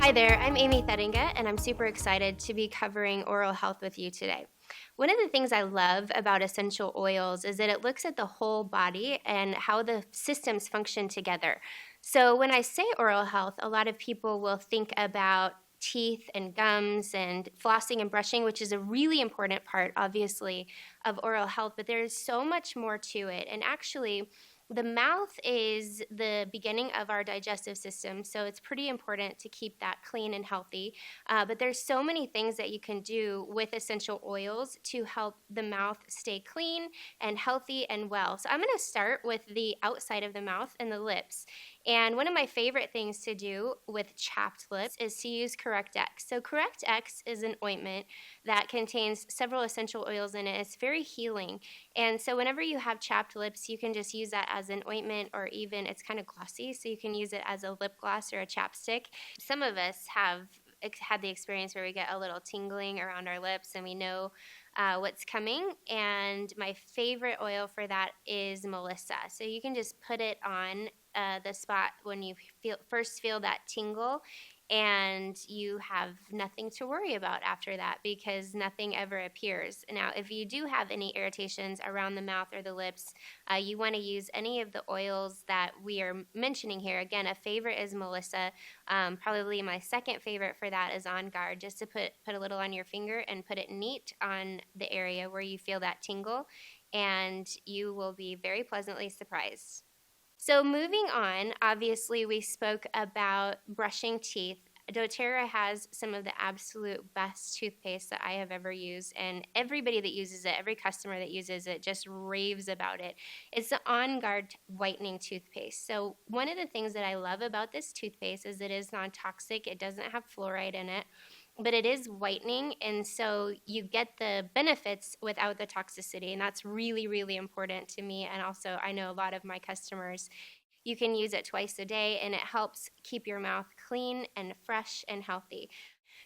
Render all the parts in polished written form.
Hi there, I'm Amy Thettinga, and I'm super excited to be covering oral health with you today. One of the things I love about essential oils is that it looks at the whole body and how the systems function together. So when I say oral health, a lot of people will think about teeth and gums and flossing and brushing, which is a really important part, obviously, of oral health, but there's so much more to it. And actually, the mouth is the beginning of our digestive system, so it's pretty important to keep that clean and healthy. But there's so many things that you can do with essential oils to help the mouth stay clean and healthy and well. So I'm going to start with the outside of the mouth and the lips. And one of my favorite things to do with chapped lips is to use Correct X. So Correct X is an ointment that contains several essential oils in it. It's very healing. And so whenever you have chapped lips, you can just use that as an ointment, or even it's kind of glossy, so you can use it as a lip gloss or a chapstick. Some of us have had the experience where we get a little tingling around our lips and we know what's coming. And my favorite oil for that is Melissa. So you can just put it on the spot when you first feel that tingle, and you have nothing to worry about after that because nothing ever appears. Now, if you do have any irritations around the mouth or the lips, you want to use any of the oils that we are mentioning here. Again, a favorite is Melissa. Probably my second favorite for that is On Guard, just to put a little on your finger and put it neat on the area where you feel that tingle, and you will be very pleasantly surprised. So moving on, obviously we spoke about brushing teeth. doTERRA has some of the absolute best toothpaste that I have ever used, and everybody that uses it, every customer that uses it just raves about it. It's the On Guard whitening toothpaste. So one of the things that I love about this toothpaste is it is non-toxic. It doesn't have fluoride in it, but it is whitening, and so you get the benefits without the toxicity, and that's really, really important to me, and also I know a lot of my customers. You can use it twice a day, and it helps keep your mouth clean and fresh and healthy.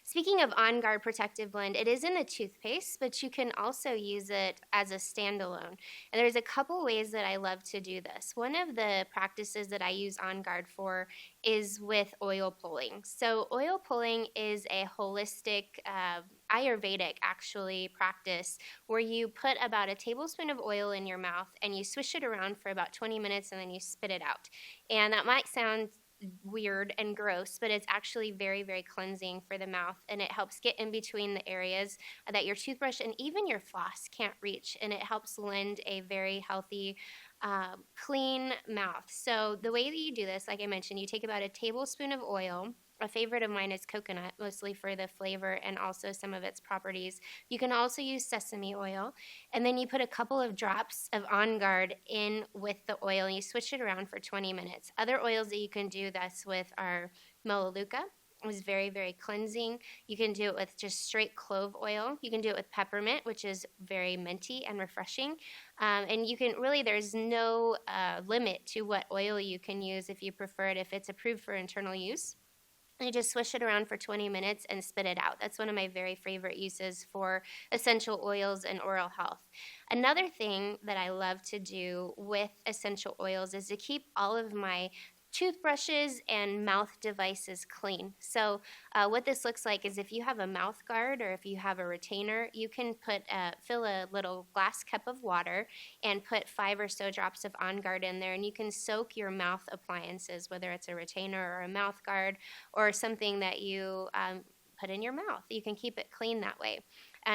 Speaking of On Guard Protective Blend, it is in a toothpaste, but you can also use it as a standalone. And there's a couple ways that I love to do this. One of the practices that I use On Guard for is with oil pulling. So oil pulling is a holistic, Ayurvedic actually practice where you put about a tablespoon of oil in your mouth and you swish it around for about 20 minutes and then you spit it out. And that might sound weird and gross, but it's actually very, very cleansing for the mouth, and it helps get in between the areas that your toothbrush and even your floss can't reach, and it helps lend a very healthy, clean mouth. So the way that you do this, like I mentioned, you take about a tablespoon of oil. A favorite of mine is coconut, mostly for the flavor and also some of its properties. You can also use sesame oil. And then you put a couple of drops of On Guard in with the oil, and you switch it around for 20 minutes. Other oils that you can do this with are Melaleuca. It's very, very cleansing. You can do it with just straight clove oil. You can do it with peppermint, which is very minty and refreshing. And you can really, there's no limit to what oil you can use if you prefer it, if it's approved for internal use. You just swish it around for 20 minutes and spit it out. That's one of my very favorite uses for essential oils and oral health. Another thing that I love to do with essential oils is to keep all of my toothbrushes and mouth devices clean. So what this looks like is if you have a mouth guard or if you have a retainer, you can fill a little glass cup of water and put 5 or so drops of On Guard in there, and you can soak your mouth appliances, whether it's a retainer or a mouth guard or something that you put in your mouth. You can keep it clean that way.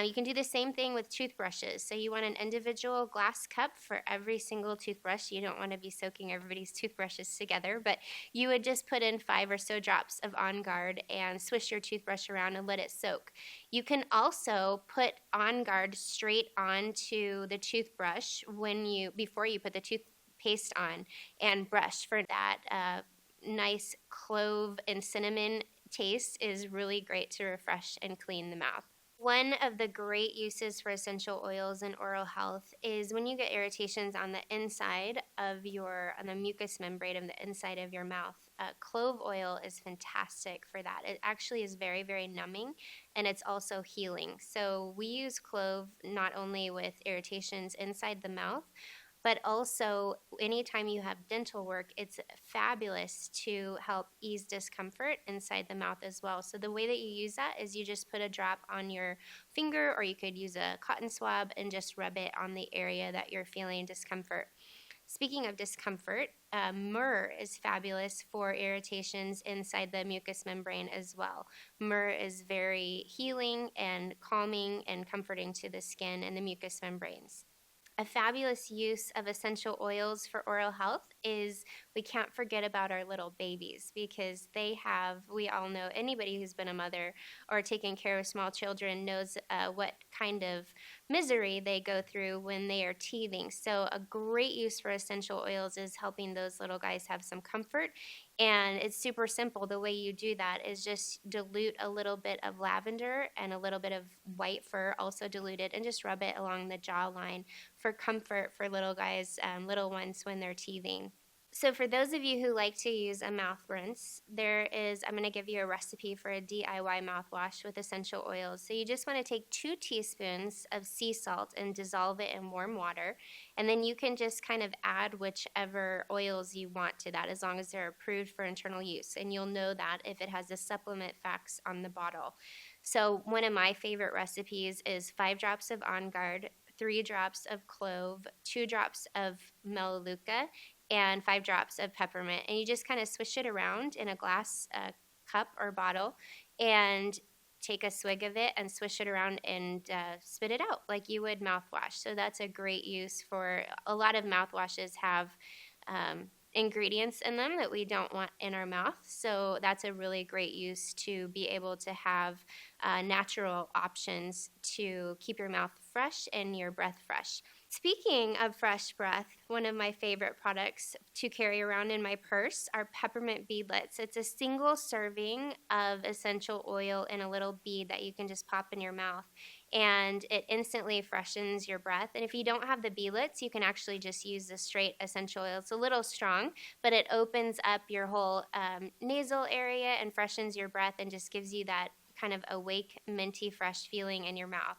You can do the same thing with toothbrushes. So you want an individual glass cup for every single toothbrush. You don't want to be soaking everybody's toothbrushes together, but you would just put in 5 or so drops of On Guard and swish your toothbrush around and let it soak. You can also put On Guard straight onto the toothbrush before you put the toothpaste on and brush for that nice clove and cinnamon taste is really great to refresh and clean the mouth. One of the great uses for essential oils in oral health is when you get irritations on the inside of on the mucous membrane of the inside of your mouth. Clove oil is fantastic for that. It actually is very, very numbing, and it's also healing. So we use clove not only with irritations inside the mouth, but also anytime you have dental work, it's fabulous to help ease discomfort inside the mouth as well. So the way that you use that is you just put a drop on your finger, or you could use a cotton swab and just rub it on the area that you're feeling discomfort. Speaking of discomfort, myrrh is fabulous for irritations inside the mucous membrane as well. Myrrh is very healing and calming and comforting to the skin and the mucous membranes. A fabulous use of essential oils for oral health is we can't forget about our little babies, because we all know, anybody who's been a mother or taken care of small children knows what kind of misery they go through when they are teething. So a great use for essential oils is helping those little guys have some comfort. And it's super simple. The way you do that is just dilute a little bit of lavender and a little bit of white fur, also diluted, and just rub it along the jawline for comfort for little guys, little ones when they're teething. So for those of you who like to use a mouth rinse, I'm going to give you a recipe for a DIY mouthwash with essential oils. So you just want to take 2 teaspoons of sea salt and dissolve it in warm water. And then you can just kind of add whichever oils you want to that, as long as they're approved for internal use. And you'll know that if it has the supplement facts on the bottle. So one of my favorite recipes is 5 drops of On Guard, 3 drops of clove, 2 drops of Melaleuca, and 5 drops of peppermint. And you just kind of swish it around in a glass cup or bottle and take a swig of it and swish it around and spit it out like you would mouthwash. So that's a great use for a lot of mouthwashes have ingredients in them that we don't want in our mouth. So that's a really great use to be able to have natural options to keep your mouth fresh and your breath fresh. Speaking of fresh breath, one of my favorite products to carry around in my purse are peppermint beadlets. It's a single serving of essential oil in a little bead that you can just pop in your mouth, and it instantly freshens your breath. And if you don't have the beadlets, you can actually just use the straight essential oil. It's a little strong, but it opens up your whole nasal area and freshens your breath and just gives you that kind of awake, minty, fresh feeling in your mouth.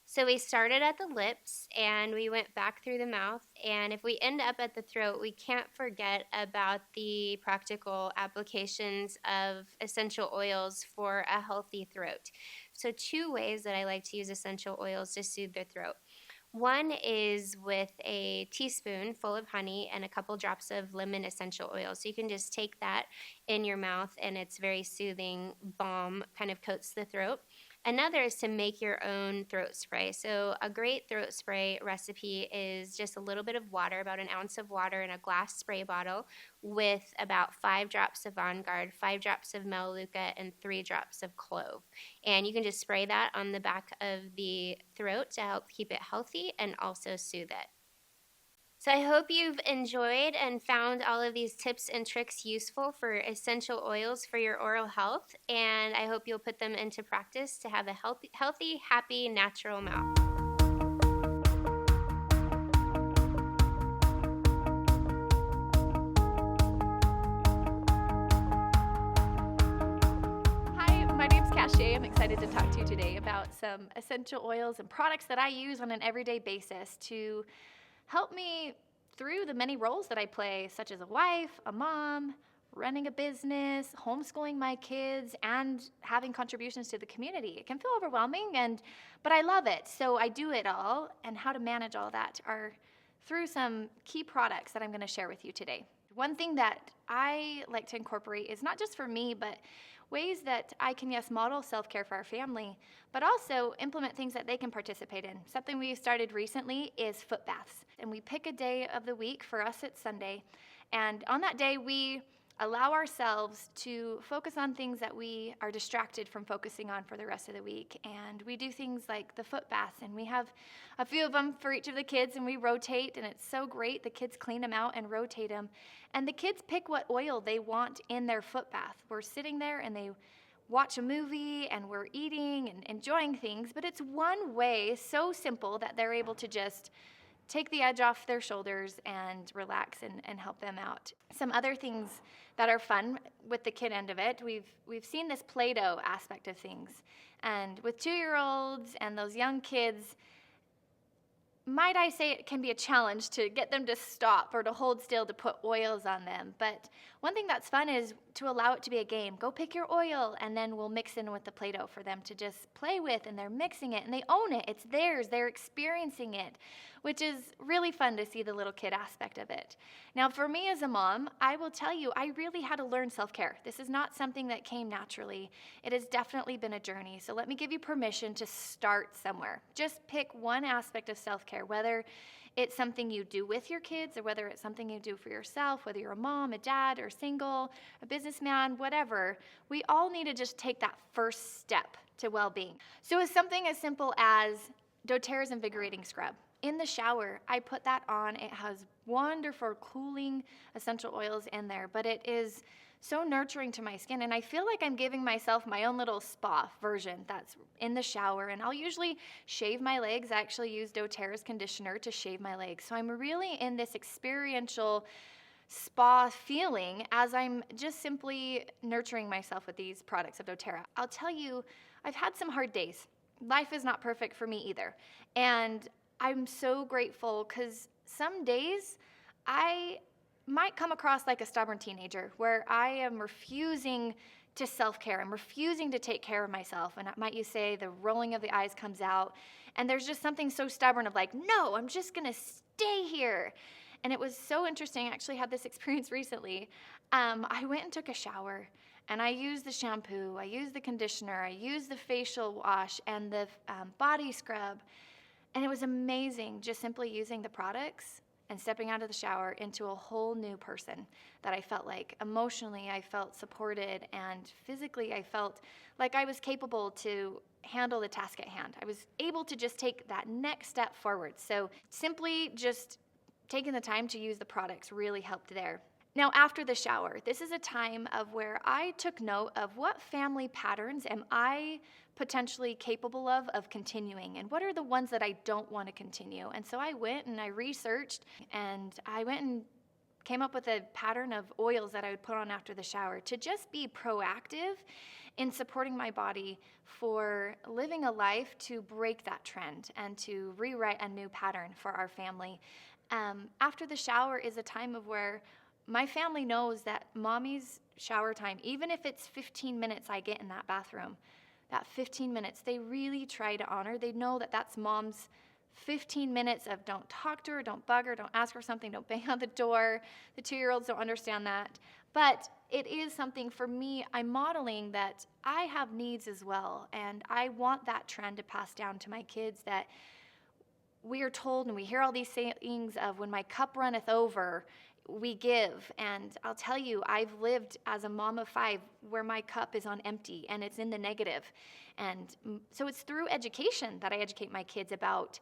So we started at the lips and we went back through the mouth, and if we end up at the throat, we can't forget about the practical applications of essential oils for a healthy throat. So 2 ways that I like to use essential oils to soothe the throat. One is with a teaspoon full of honey and a couple drops of lemon essential oil. So you can just take that in your mouth, and it's very soothing balm, kind of coats the throat. Another is to make your own throat spray. So a great throat spray recipe is just a little bit of water, about an ounce of water in a glass spray bottle with about 5 drops of On Guard, 5 drops of Melaleuca, and 3 drops of clove. And you can just spray that on the back of the throat to help keep it healthy and also soothe it. So I hope you've enjoyed and found all of these tips and tricks useful for essential oils for your oral health, and I hope you'll put them into practice to have a healthy, happy, natural mouth. Hi, my name's Cashay. I'm excited to talk to you today about some essential oils and products that I use on an everyday basis to help me through the many roles that I play, such as a wife, a mom, running a business, homeschooling my kids, and having contributions to the community. It can feel overwhelming, but I love it, so I do it all, and how to manage all that are through some key products that I'm going to share with you today. One thing that I like to incorporate is not just for me, but ways that I can, yes, model self-care for our family, but also implement things that they can participate in. Something we started recently is foot baths. And we pick a day of the week, for us it's Sunday, and on that day we allow ourselves to focus on things that we are distracted from focusing on for the rest of the week. And we do things like the foot baths, and we have a few of them for each of the kids, and we rotate, and it's so great. The kids clean them out and rotate them, and the kids pick what oil they want in their foot bath. We're sitting there and they watch a movie and we're eating and enjoying things, but it's one way, so simple, that they're able to just take the edge off their shoulders and relax and help them out. Some other things that are fun with the kid end of it, we've seen this Play-Doh aspect of things. And with 2-year-olds and those young kids, might I say it can be a challenge to get them to stop or to hold still to put oils on them. But one thing that's fun is to allow it to be a game. Go pick your oil, and then we'll mix in with the Play-Doh for them to just play with, and they're mixing it, and they own it. It's theirs. They're experiencing it, which is really fun to see the little kid aspect of it. Now, for me as a mom, I will tell you, I really had to learn self-care. This is not something that came naturally. It has definitely been a journey. So let me give you permission to start somewhere. Just pick one aspect of self-care, whether it's something you do with your kids or whether it's something you do for yourself, whether you're a mom, a dad, or single, a businessman, whatever. We all need to just take that first step to well-being. So it's something as simple as doTERRA's Invigorating Scrub. In the shower, I put that on. It has wonderful cooling essential oils in there, but it is so nurturing to my skin, and I feel like I'm giving myself my own little spa version that's in the shower. And I'll usually shave my legs. I actually use doTERRA's conditioner to shave my legs. So I'm really in this experiential spa feeling as I'm just simply nurturing myself with these products of doTERRA. I'll tell you, I've had some hard days. Life is not perfect for me either. And I'm so grateful because some days I might come across like a stubborn teenager where I am refusing to self-care. I'm refusing to take care of myself. And might you say the rolling of the eyes comes out. And there's just something so stubborn of like, no, I'm just going to stay here. And it was so interesting. I actually had this experience recently. I went and took a shower. And I used the shampoo. I used the conditioner. I used the facial wash and the body scrub. And it was amazing just simply using the products and stepping out of the shower into a whole new person that I felt like. Emotionally, I felt supported, and physically, I felt like I was capable to handle the task at hand. I was able to just take that next step forward. So simply just taking the time to use the products really helped there. Now, after the shower, this is a time of where I took note of what family patterns am I potentially capable of continuing, and what are the ones that I don't want to continue. And so I went and I researched, and I went and came up with a pattern of oils that I would put on after the shower to just be proactive in supporting my body for living a life to break that trend and to rewrite a new pattern for our family. After the shower is a time of where my family knows that mommy's shower time, even if it's 15 minutes I get in that bathroom, that 15 minutes, they really try to honor. They know that that's mom's 15 minutes of don't talk to her, don't bug her, don't ask for something, don't bang on the door. The 2-year-olds don't understand that. But it is something for me, I'm modeling that I have needs as well. And I want that trend to pass down to my kids, that we are told and we hear all these sayings of when my cup runneth over, we give. And I'll tell you, I've lived as a mom of 5 where my cup is on empty and it's in the negative. And so it's through education that I educate my kids about,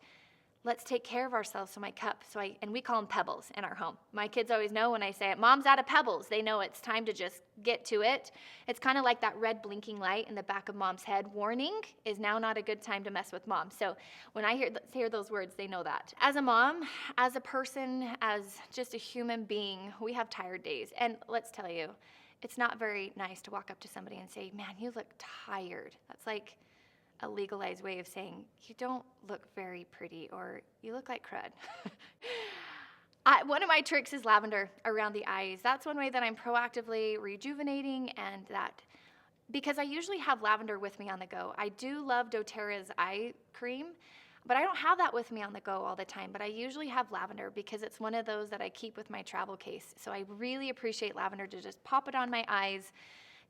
let's take care of ourselves. So my cup, and we call them pebbles in our home. My kids always know when I say it, Mom's out of pebbles. They know it's time to just get to it. It's kind of like that red blinking light in the back of mom's head. Warning is now not a good time to mess with mom. So when I hear those words, they know that. As a mom, as a person, as just a human being, we have tired days. And let's tell you, it's not very nice to walk up to somebody and say, man, you look tired. That's like a legalized way of saying you don't look very pretty or you look like crud. One of my tricks is lavender around the eyes. That's one way that I'm proactively rejuvenating, and that because I usually have lavender with me on the go. I do love doTERRA's eye cream, but I don't have that with me on the go all the time. But I usually have lavender because it's one of those that I keep with my travel case. So I really appreciate lavender to just pop it on my eyes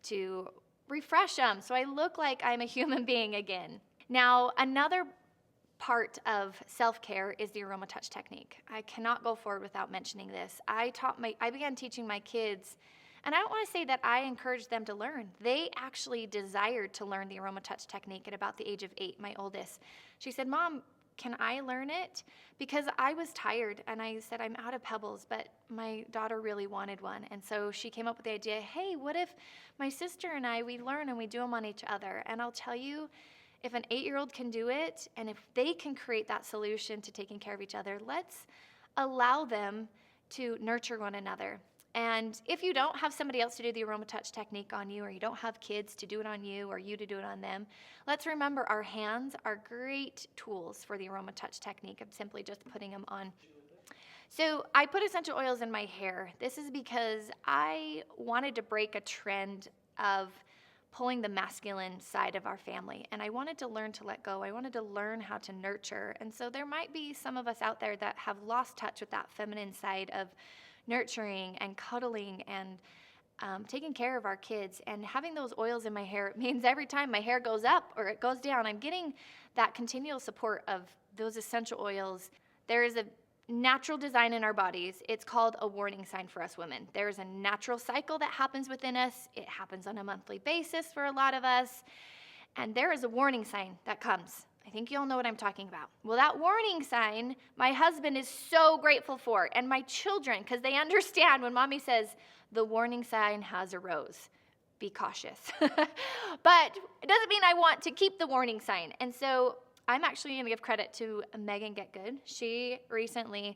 to refresh them so I look like I'm a human being again. Now, another part of self-care is the AromaTouch technique. I cannot go forward without mentioning this. I began teaching my kids, and I don't want to say that I encouraged them to learn. They actually desired to learn the AromaTouch technique at about the age of 8, my oldest. She said, Mom, can I learn it? Because I was tired, and I said, I'm out of pebbles, but my daughter really wanted one. And so she came up with the idea, hey, what if my sister and we learn and we do them on each other? And I'll tell you, if an 8-year-old can do it, and if they can create that solution to taking care of each other, let's allow them to nurture one another. And if you don't have somebody else to do the AromaTouch technique on you, or you don't have kids to do it on you, or you to do it on them, let's remember our hands are great tools for the AromaTouch technique of simply just putting them on. So I put essential oils in my hair. This is because I wanted to break a trend of pulling the masculine side of our family. And I wanted to learn to let go. I wanted to learn how to nurture. And so there might be some of us out there that have lost touch with that feminine side of nurturing and cuddling and taking care of our kids. And having those oils in my hair means every time my hair goes up or it goes down, I'm getting that continual support of those essential oils. There is a natural design in our bodies. It's called a warning sign for us women. There's a natural cycle that happens within us. It happens on a monthly basis for a lot of us. And there is a warning sign that comes. I think you all know what I'm talking about. Well, that warning sign, my husband is so grateful for, and my children, because they understand when mommy says, the warning sign has arose. Be cautious. But it doesn't mean I want to keep the warning sign. And so I'm actually going to give credit to Megan Get Good. She recently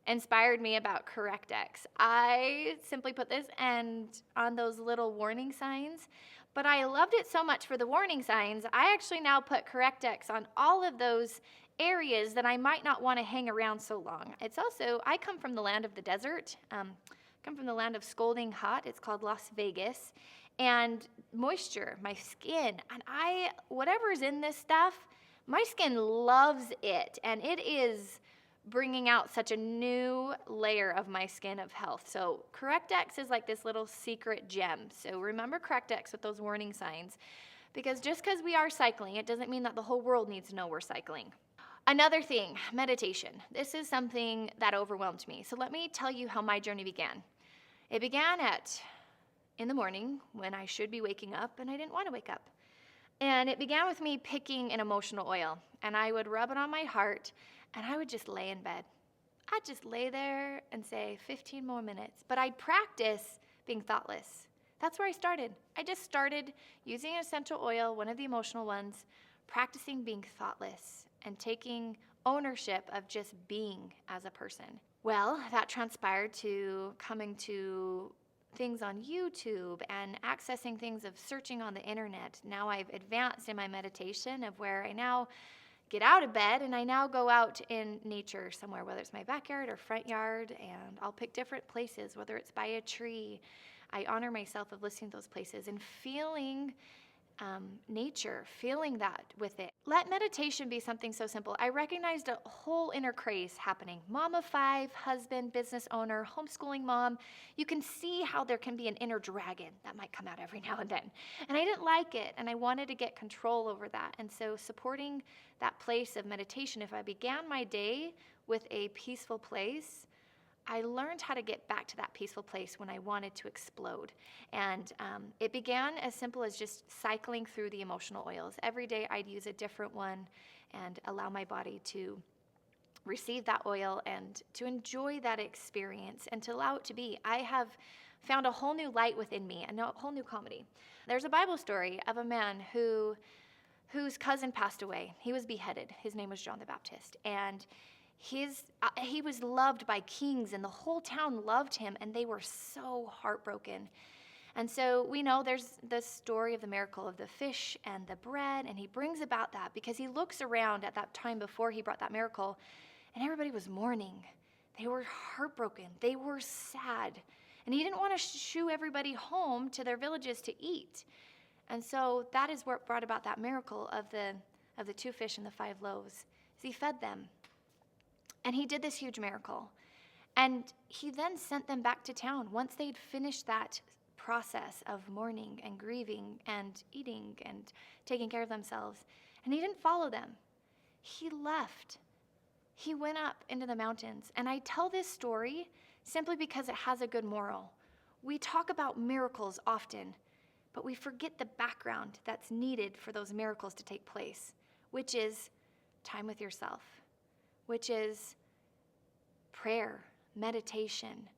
inspired me about Correct-X. I simply put this and on those little warning signs, but I loved it so much for the warning signs, I actually now put Correct-X on all of those areas that I might not want to hang around so long. It's also, I come from the land of the desert, come from the land of scalding hot. It's called Las Vegas. And moisture, my skin, and whatever's in this stuff, my skin loves it, and it is bringing out such a new layer of my skin of health. So Correct-X is like this little secret gem. So remember Correct-X with those warning signs, because just because we are cycling, it doesn't mean that the whole world needs to know we're cycling. Another thing, meditation. This is something that overwhelmed me. So let me tell you how my journey began. It began in the morning when I should be waking up, and I didn't want to wake up. And it began with me picking an emotional oil, and I would rub it on my heart, and I would just lay in bed. I'd just lay there and say 15 more minutes, but I'd practice being thoughtless. That's where I started. I just started using an essential oil, one of the emotional ones, practicing being thoughtless and taking ownership of just being as a person. Well, that transpired to coming to things on YouTube and accessing things of searching on the internet. Now I've advanced in my meditation of where I now get out of bed and I now go out in nature somewhere, whether it's my backyard or front yard, and I'll pick different places, whether it's by a tree. I honor myself of listening to those places and feeling nature, feeling that with it. Let meditation be something so simple. I recognized a whole inner craze happening. Mom of 5, husband, business owner, homeschooling mom. You can see how there can be an inner dragon that might come out every now and then. And I didn't like it, and I wanted to get control over that. And so supporting that place of meditation, if I began my day with a peaceful place, I learned how to get back to that peaceful place when I wanted to explode. And it began as simple as just cycling through the emotional oils. Every day I'd use a different one and allow my body to receive that oil and to enjoy that experience and to allow it to be. I have found a whole new light within me, a whole new comedy. There's a Bible story of a man whose cousin passed away. He was beheaded. His name was John the Baptist. And he was loved by kings, and the whole town loved him, and they were so heartbroken. And so we know there's the story of the miracle of the fish and the bread, and he brings about that because he looks around at that time before he brought that miracle, and everybody was mourning. They were heartbroken. They were sad. And he didn't want to shoo everybody home to their villages to eat. And so that is what brought about that miracle of the 2 fish and the 5 loaves. Is he fed them. And he did this huge miracle. And he then sent them back to town once they'd finished that process of mourning and grieving and eating and taking care of themselves. And he didn't follow them. He left. He went up into the mountains. And I tell this story simply because it has a good moral. We talk about miracles often, but we forget the background that's needed for those miracles to take place, which is time with yourself, which is prayer, meditation,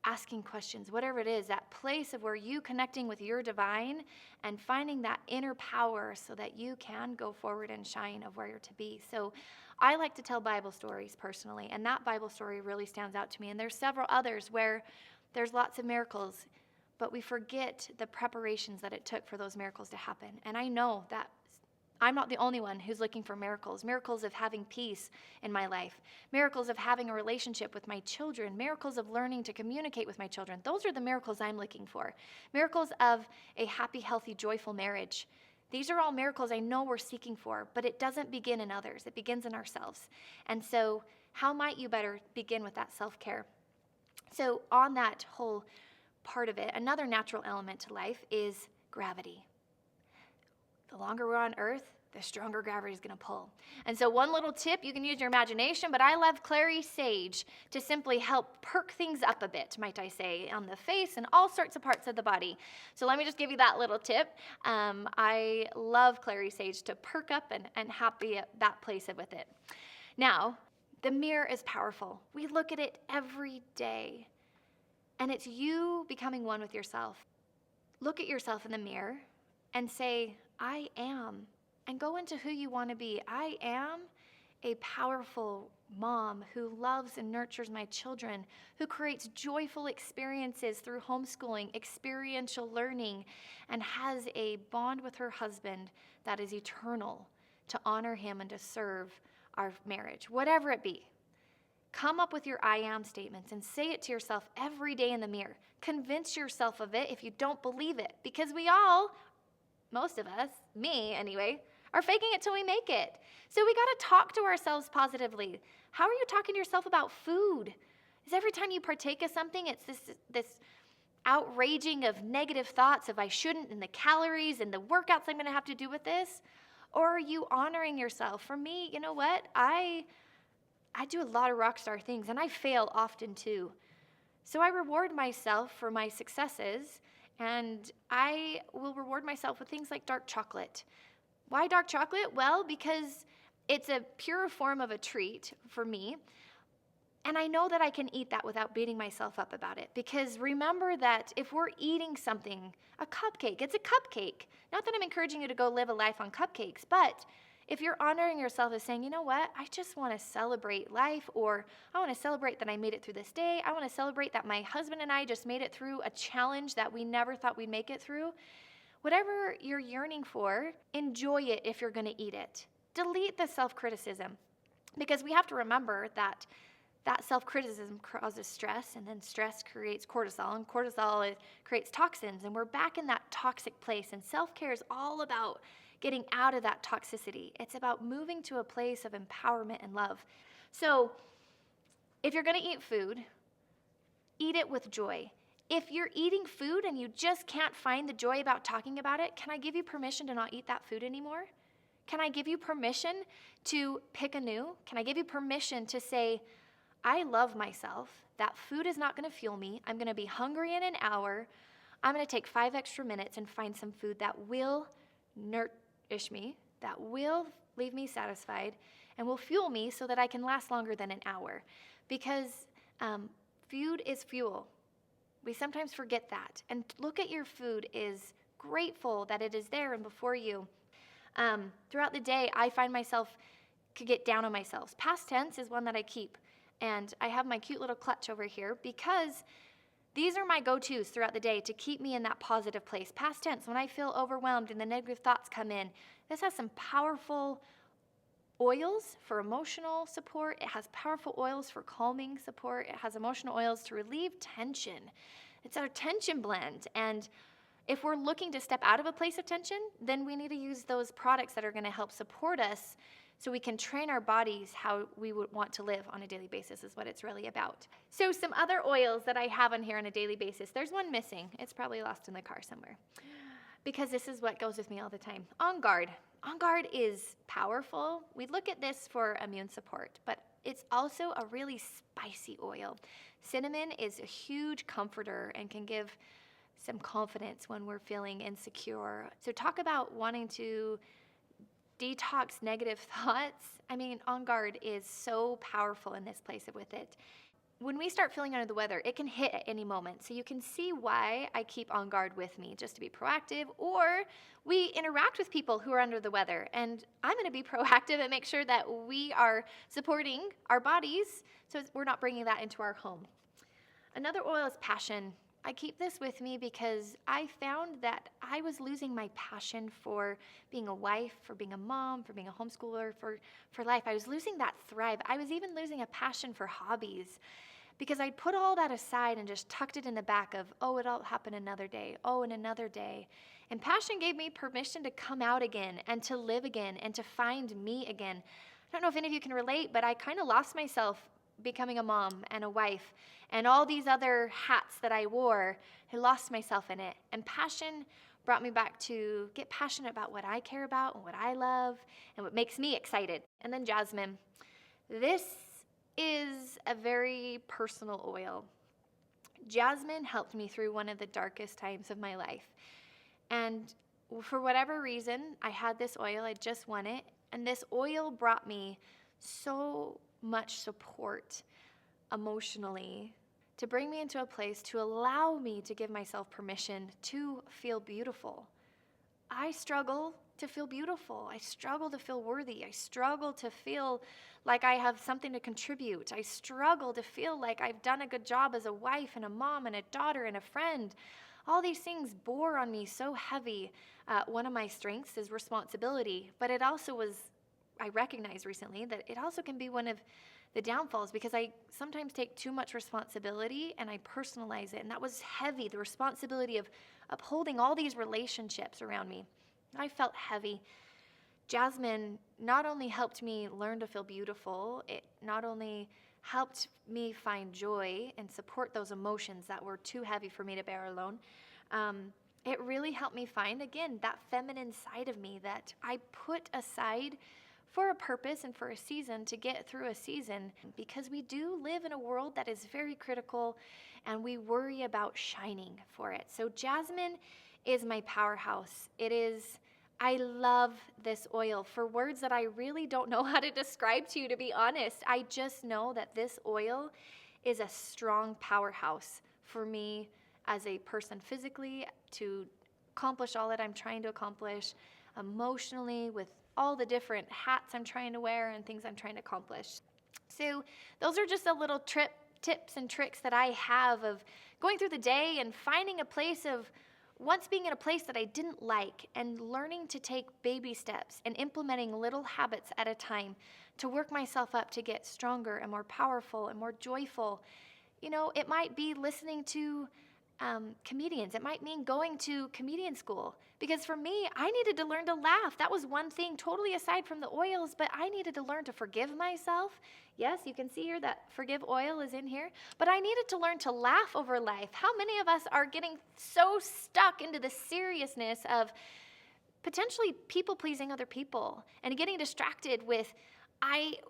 asking questions, whatever it is, that place of where you connecting with your divine and finding that inner power so that you can go forward and shine of where you're to be. So I like to tell Bible stories personally, and that Bible story really stands out to me. And there's several others where There's lots of miracles, but we forget the preparations that it took for those miracles to happen. And I know that I'm not the only one who's looking for miracles. Miracles of having peace in my life. Miracles of having a relationship with my children. Miracles of learning to communicate with my children. Those are the miracles I'm looking for. Miracles of a happy, healthy, joyful marriage. These are all miracles I know we're seeking for, but it doesn't begin in others. It begins in ourselves. And so how might you better begin with that self-care? So on that whole part of it, another natural element to life is gravity. The longer we're on Earth, the stronger gravity is going to pull. And so one little tip, you can use your imagination, but I love clary sage to simply help perk things up a bit, might I say, on the face and all sorts of parts of the body. So let me just give you that little tip. I love clary sage to perk up and happy at that place with it. Now, the mirror is powerful. We look at it every day, and it's you becoming one with yourself. Look at yourself in the mirror and say, I am, and go into who you want to be. I am a powerful mom who loves and nurtures my children, who creates joyful experiences through homeschooling, experiential learning, and has a bond with her husband that is eternal to honor him and to serve our marriage, whatever it be. Come up with your I am statements and say it to yourself every day in the mirror. Convince yourself of it if you don't believe it, because we all, most of us, me anyway, are faking it till we make it. So we got to talk to ourselves positively. How are you talking to yourself about food? Is every time you partake of something, it's this outraging of negative thoughts of I shouldn't, and the calories and the workouts I'm going to have to do with this? Or are you honoring yourself? For me, you know what? I do a lot of rock star things, and I fail often too. So I reward myself for my successes, and I will reward myself with things like dark chocolate. Why dark chocolate? Well, because it's a pure form of a treat for me, and I know that I can eat that without beating myself up about it. Because remember that if we're eating something, a cupcake, it's a cupcake. Not that I'm encouraging you to go live a life on cupcakes, but if you're honoring yourself as saying, you know what, I just want to celebrate life, or I want to celebrate that I made it through this day. I want to celebrate that my husband and I just made it through a challenge that we never thought we'd make it through. Whatever you're yearning for, enjoy it if you're going to eat it. Delete the self-criticism, because we have to remember that self-criticism causes stress, and then stress creates cortisol, and cortisol creates toxins, and we're back in that toxic place. And self-care is all about getting out of that toxicity. It's about moving to a place of empowerment and love. So if you're going to eat food, eat it with joy. If you're eating food and you just can't find the joy about talking about it, can I give you permission to not eat that food anymore? Can I give you permission to pick anew? Can I give you permission to say, I love myself. That food is not going to fuel me. I'm going to be hungry in an hour. I'm going to take 5 extra minutes and find some food that will nourish me, that will leave me satisfied, and will fuel me so that I can last longer than an hour. Because food is fuel. We sometimes forget that. And look at your food is grateful that it is there and before you. Throughout the day, I find myself could get down on myself. Past tense is one that I keep. And I have my cute little clutch over here because these are my go-tos throughout the day to keep me in that positive place. Past tense, when I feel overwhelmed and the negative thoughts come in, this has some powerful oils for emotional support. It has powerful oils for calming support. It has emotional oils to relieve tension. It's our tension blend. And if we're looking to step out of a place of tension, then we need to use those products that are going to help support us so we can train our bodies how we would want to live on a daily basis is what it's really about. So some other oils that I have on here on a daily basis. There's one missing. It's probably lost in the car somewhere because this is what goes with me all the time. On Guard. On Guard is powerful. We look at this for immune support, but it's also a really spicy oil. Cinnamon is a huge comforter and can give some confidence when we're feeling insecure. So talk about wanting to detox negative thoughts. I mean, On Guard is so powerful in this place with it. When we start feeling under the weather, it can hit at any moment. So you can see why I keep On Guard with me, just to be proactive, or we interact with people who are under the weather. And I'm going to be proactive and make sure that we are supporting our bodies so we're not bringing that into our home. Another oil is passion. I keep this with me because I found that I was losing my passion for being a wife, for being a mom, for being a homeschooler, for life. I was losing that thrive. I was even losing a passion for hobbies because I'd put all that aside and just tucked it in the back of, oh, it'll happen another day, oh, and another day. And passion gave me permission to come out again and to live again and to find me again. I don't know if any of you can relate, but I kind of lost myself becoming a mom and a wife and all these other hats that I wore. I lost myself in it. And passion brought me back to get passionate about what I care about and what I love and what makes me excited. And then jasmine. This is a very personal oil. Jasmine helped me through one of the darkest times of my life. And for whatever reason, I had this oil, I just won it, and this oil brought me so much support emotionally to bring me into a place to allow me to give myself permission to feel beautiful. I struggle to feel beautiful. I struggle to feel worthy. I struggle to feel like I have something to contribute. I struggle to feel like I've done a good job as a wife and a mom and a daughter and a friend. All these things bore on me so heavy. One of my strengths is responsibility, but it also was, I recognized recently that it also can be one of the downfalls because I sometimes take too much responsibility and I personalize it. And that was heavy, the responsibility of upholding all these relationships around me. I felt heavy. Jasmine not only helped me learn to feel beautiful, it not only helped me find joy and support those emotions that were too heavy for me to bear alone. It really helped me find, again, that feminine side of me that I put aside for a purpose and for a season to get through a season, because we do live in a world that is very critical and we worry about shining for it. So jasmine is my powerhouse. I love this oil for words that I really don't know how to describe to you, to be honest. I just know that this oil is a strong powerhouse for me as a person physically to accomplish all that I'm trying to accomplish, emotionally with all the different hats I'm trying to wear and things I'm trying to accomplish. So those are just a little tips and tricks that I have of going through the day and finding a place of once being in a place that I didn't like and learning to take baby steps and implementing little habits at a time to work myself up to get stronger and more powerful and more joyful. You know, it might be listening to comedians. It might mean going to comedian school. Because for me, I needed to learn to laugh. That was one thing totally aside from the oils, but I needed to learn to forgive myself. Yes, you can see here that forgive oil is in here. But I needed to learn to laugh over life. How many of us are getting so stuck into the seriousness of potentially people-pleasing other people and getting distracted with,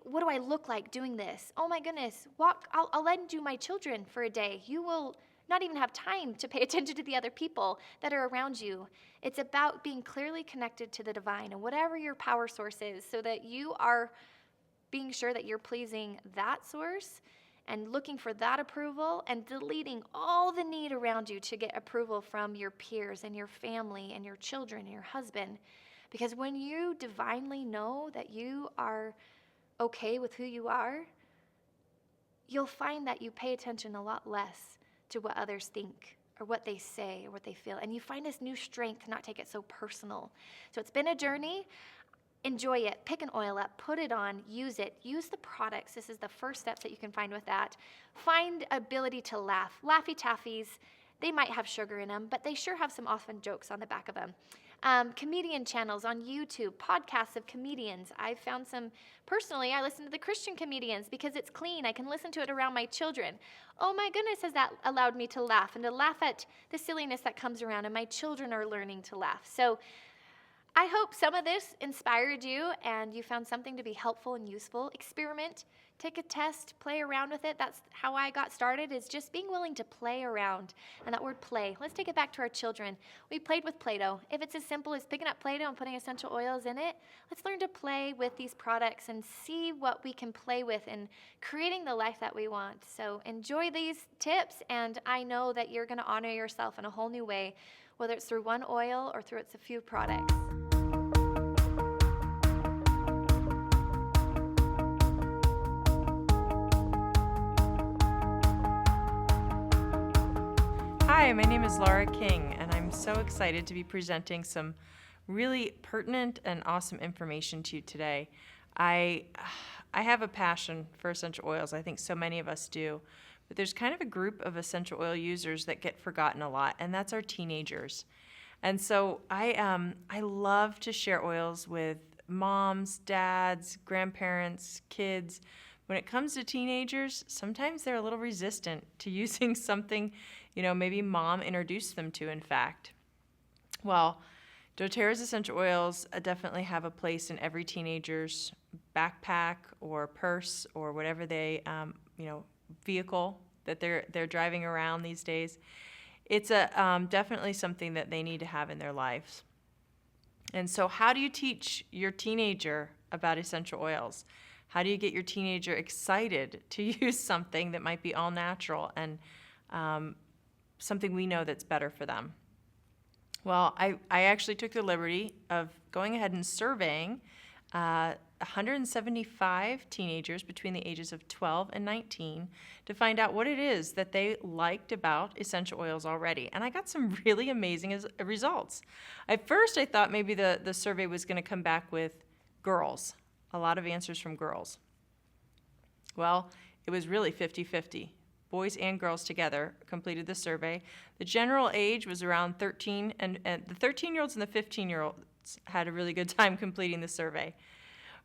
what do I look like doing this? Oh my goodness, I'll lend you my children for a day. You will not even have time to pay attention to the other people that are around you. It's about being clearly connected to the divine and whatever your power source is, so that you are being sure that you're pleasing that source and looking for that approval and deleting all the need around you to get approval from your peers and your family and your children and your husband. Because when you divinely know that you are okay with who you are, you'll find that you pay attention a lot less to what others think or what they say or what they feel. And you find this new strength to not take it so personal. So it's been a journey. Enjoy it. Pick an oil up, put it on, use it. Use the products. This is the first steps that you can find with that. Find ability to laugh. Laffy Taffies, they might have sugar in them, but they sure have some often jokes on the back of them. Comedian channels on YouTube, podcasts of comedians. I've found some, personally, I listen to the Christian comedians because it's clean. I can listen to it around my children. Oh my goodness, has that allowed me to laugh and to laugh at the silliness that comes around, and my children are learning to laugh. So I hope some of this inspired you and you found something to be helpful and useful. Experiment, take a test, play around with it. That's how I got started, is just being willing to play around. And that word play, let's take it back to our children. We played with Play-Doh. If it's as simple as picking up Play-Doh and putting essential oils in it, let's learn to play with these products and see what we can play with in creating the life that we want. So enjoy these tips, and I know that you're going to honor yourself in a whole new way, whether it's through one oil or through its a few products. Hi, my name is Laura King, and I'm so excited to be presenting some really pertinent and awesome information to you today. I have a passion for essential oils. I think so many of us do. But there's kind of a group of essential oil users that get forgotten a lot, and that's our teenagers. And so I love to share oils with moms, dads, grandparents, kids. When it comes to teenagers, sometimes they're a little resistant to using something, maybe mom introduced them to, in fact. Well, doTERRA's essential oils definitely have a place in every teenager's backpack or purse or whatever they, vehicle that they're driving around these days. It's definitely something that they need to have in their lives. And so how do you teach your teenager about essential oils? How do you get your teenager excited to use something that might be all natural and something we know that's better for them? Well, I actually took the liberty of going ahead and surveying 175 teenagers between the ages of 12 and 19 to find out what it is that they liked about essential oils already. And I got some really amazing results. At first, I thought maybe the survey was going to come back with girls, a lot of answers from girls. Well, it was really 50-50. Boys and girls together completed the survey. The general age was around 13, and the 13-year-olds and the 15-year-olds had a really good time completing the survey.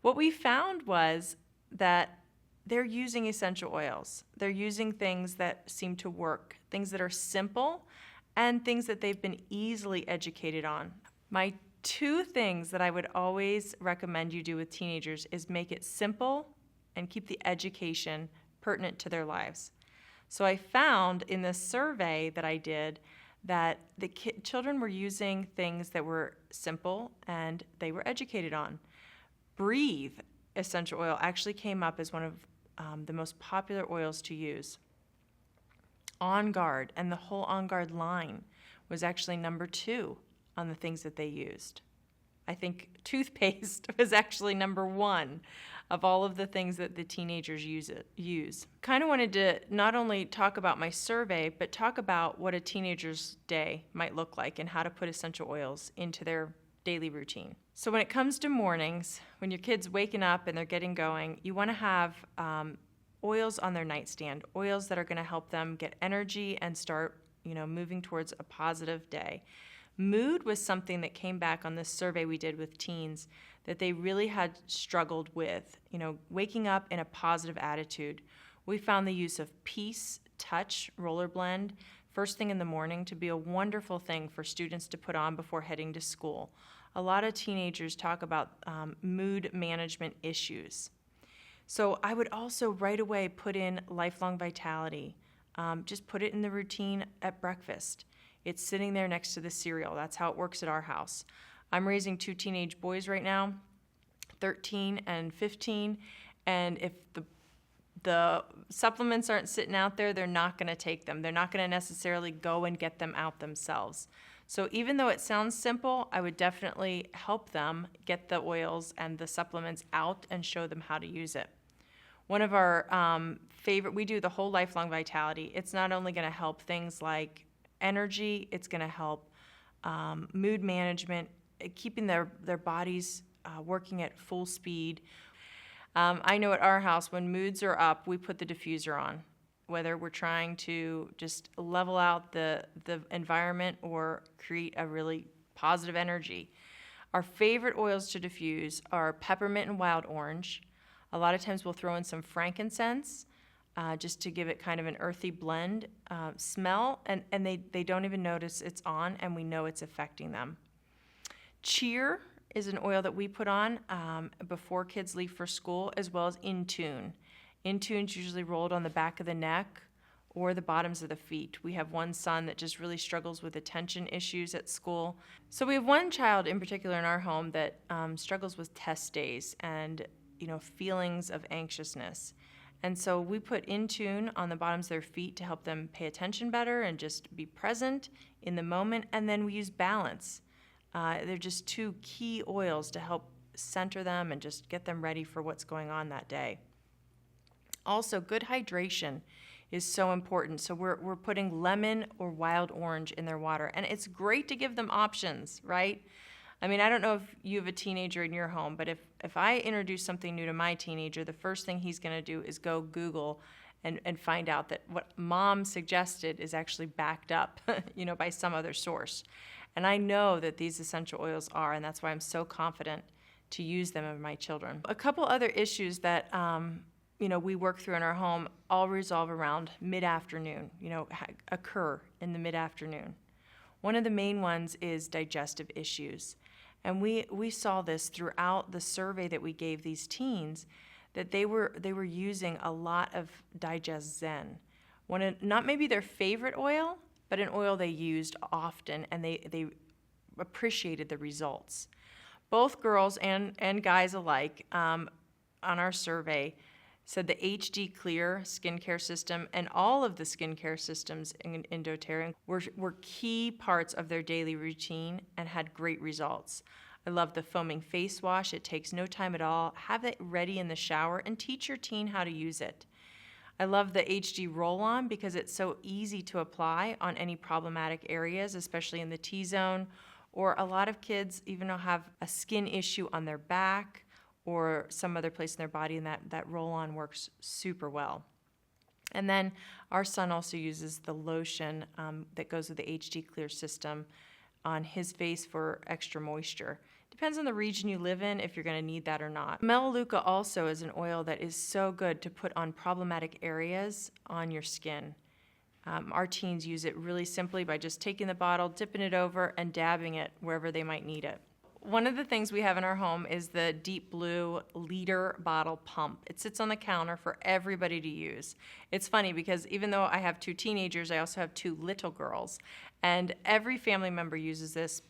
What we found was that they're using essential oils. They're using things that seem to work, things that are simple, and things that they've been easily educated on. My two things that I would always recommend you do with teenagers is make it simple and keep the education pertinent to their lives. So I found in this survey that I did that the children were using things that were simple and they were educated on. Breathe essential oil actually came up as one of the most popular oils to use. On Guard and the whole On Guard line was actually number 2 on the things that they used. I think toothpaste was actually number 1 of all of the things that the teenagers use. Kind of wanted to not only talk about my survey, but talk about what a teenager's day might look like and how to put essential oils into their daily routine. So when it comes to mornings, when your kid's waking up and they're getting going, you want to have oils on their nightstand, oils that are going to help them get energy and start, moving towards a positive day. Mood was something that came back on this survey we did with teens that they really had struggled with, waking up in a positive attitude. We found the use of Peace Touch Roller Blend first thing in the morning to be a wonderful thing for students to put on before heading to school. A lot of teenagers talk about mood management issues. So I would also right away put in Lifelong Vitality. Just put it in the routine at breakfast. It's sitting there next to the cereal. That's how it works at our house. I'm raising 2 teenage boys right now, 13 and 15, and if the supplements aren't sitting out there, they're not going to take them. They're not going to necessarily go and get them out themselves. So even though it sounds simple, I would definitely help them get the oils and the supplements out and show them how to use it. One of our we do the whole Lifelong Vitality. It's not only going to help things like energy, it's going to help mood management, keeping their bodies working at full speed. I know at our house, when moods are up, we put the diffuser on, whether we're trying to just level out the environment or create a really positive energy. Our favorite oils to diffuse are peppermint and wild orange. A lot of times we'll throw in some frankincense just to give it kind of an earthy blend smell, and they don't even notice it's on, and we know it's affecting them. Cheer is an oil that we put on before kids leave for school, as well as Intune. Intune's usually rolled on the back of the neck or the bottoms of the feet. We have one son that just really struggles with attention issues at school. So we have one child in particular in our home that struggles with test days and feelings of anxiousness. And so we put Intune on the bottoms of their feet to help them pay attention better and just be present in the moment. And then we use Balance. They're just 2 key oils to help center them and just get them ready for what's going on that day. Also, good hydration is so important. So we're putting lemon or wild orange in their water. And it's great to give them options, right? I mean, I don't know if you have a teenager in your home, but if I introduce something new to my teenager, the first thing he's going to do is go Google and find out that what mom suggested is actually backed up, by some other source. And I know that these essential oils are, and that's why I'm so confident to use them in my children. A couple other issues that we work through in our home all resolve around mid-afternoon, occur in the mid-afternoon. One of the main ones is digestive issues. And we saw this throughout the survey that we gave these teens, that they were using a lot of Digest Zen. Not maybe their favorite oil, but an oil they used often, and they appreciated the results. Both girls and guys alike on our survey said the HD Clear skincare system and all of the skincare systems in doTERRA were key parts of their daily routine and had great results. I love the foaming face wash. It takes no time at all. Have it ready in the shower and teach your teen how to use it. I love the HD Roll-On because it's so easy to apply on any problematic areas, especially in the T-zone, or a lot of kids even have a skin issue on their back or some other place in their body, and that roll-on works super well. And then our son also uses the lotion that goes with the HD Clear system on his face for extra moisture. Depends on the region you live in if you're going to need that or not. Melaleuca also is an oil that is so good to put on problematic areas on your skin. Our teens use it really simply by just taking the bottle, dipping it over, and dabbing it wherever they might need it. One of the things we have in our home is the Deep Blue liter bottle pump. It sits on the counter for everybody to use. It's funny because even though I have 2 teenagers, I also have 2 little girls. And every family member uses this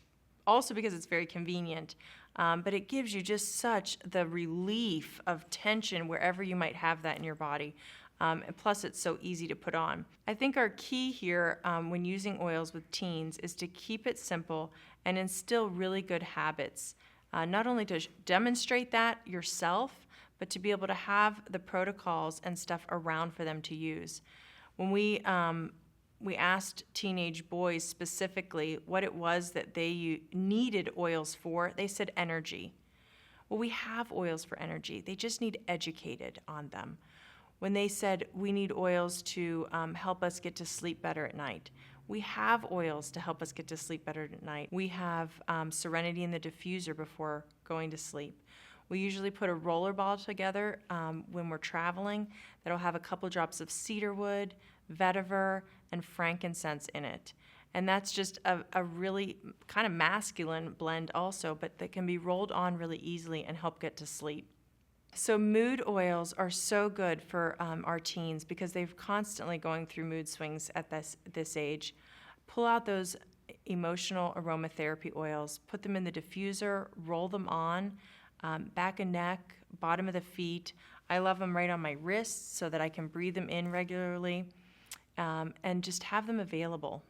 also because it's very convenient. But it gives you just such the relief of tension wherever you might have that in your body. And plus, it's so easy to put on. I think our key here when using oils with teens is to keep it simple and instill really good habits. Not only to demonstrate that yourself, but to be able to have the protocols and stuff around for them to use. When we asked teenage boys specifically what it was that they needed oils for, they said energy. Well, we have oils for energy. They just need educated on them. When they said we need oils to help us get to sleep better at night, we have oils to help us get to sleep better at night. We have Serenity in the diffuser before going to sleep. We usually put a roller ball together when we're traveling that'll have a couple drops of cedarwood, vetiver, and frankincense in it. And that's just a really kind of masculine blend also, but that can be rolled on really easily and help get to sleep. So mood oils are so good for our teens because they're constantly going through mood swings at this age. Pull out those emotional aromatherapy oils, put them in the diffuser, roll them on, back and neck, bottom of the feet. I love them right on my wrists so that I can breathe them in regularly and just have them available.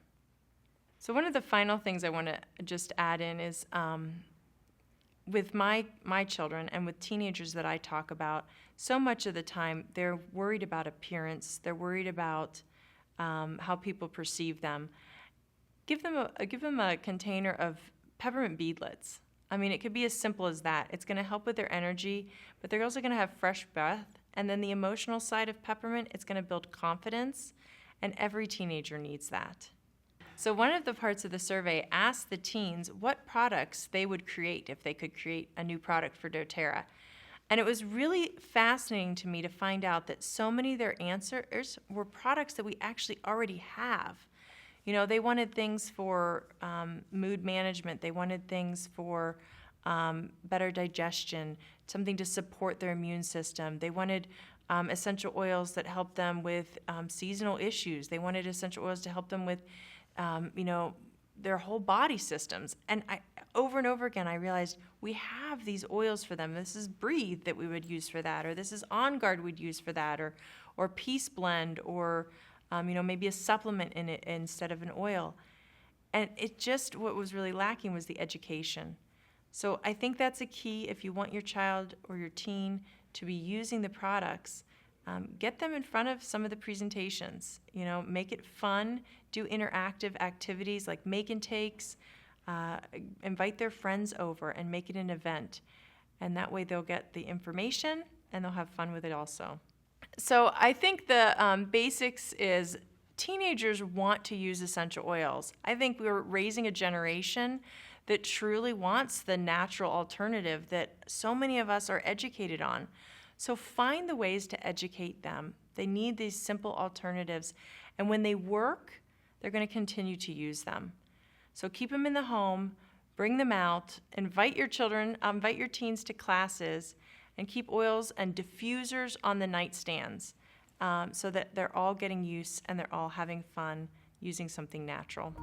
So one of the final things I want to just add in is with my children and with teenagers that I talk about, so much of the time they're worried about appearance. They're worried about how people perceive them. Give them a container of peppermint beadlets. I mean, it could be as simple as that. It's going to help with their energy, but they're also going to have fresh breath. And then the emotional side of peppermint, it's going to build confidence, and every teenager needs that. So one of the parts of the survey asked the teens what products they would create if they could create a new product for doTERRA. And it was really fascinating to me to find out that so many of their answers were products that we actually already have. You know, they wanted things for mood management. They wanted things for better digestion, something to support their immune system. They wanted essential oils that help them with seasonal issues. They wanted essential oils to help them with their whole body systems. And over and over again, I realized we have these oils for them. This is Breathe that we would use for that, or this is On Guard we'd use for that, or Peace Blend, or maybe a supplement in it instead of an oil. And what was really lacking was the education. So I think that's a key if you want your child or your teen to be using the products. Get them in front of some of the presentations. Make it fun. Do interactive activities like make and takes. Invite their friends over and make it an event. And that way they'll get the information and they'll have fun with it also. So I think the basics is teenagers want to use essential oils. I think we're raising a generation that truly wants the natural alternative that so many of us are educated on. So find the ways to educate them. They need these simple alternatives. And when they work, they're going to continue to use them. So keep them in the home, bring them out, invite your teens to classes, and keep oils and diffusers on the nightstands so that they're all getting use and they're all having fun using something natural.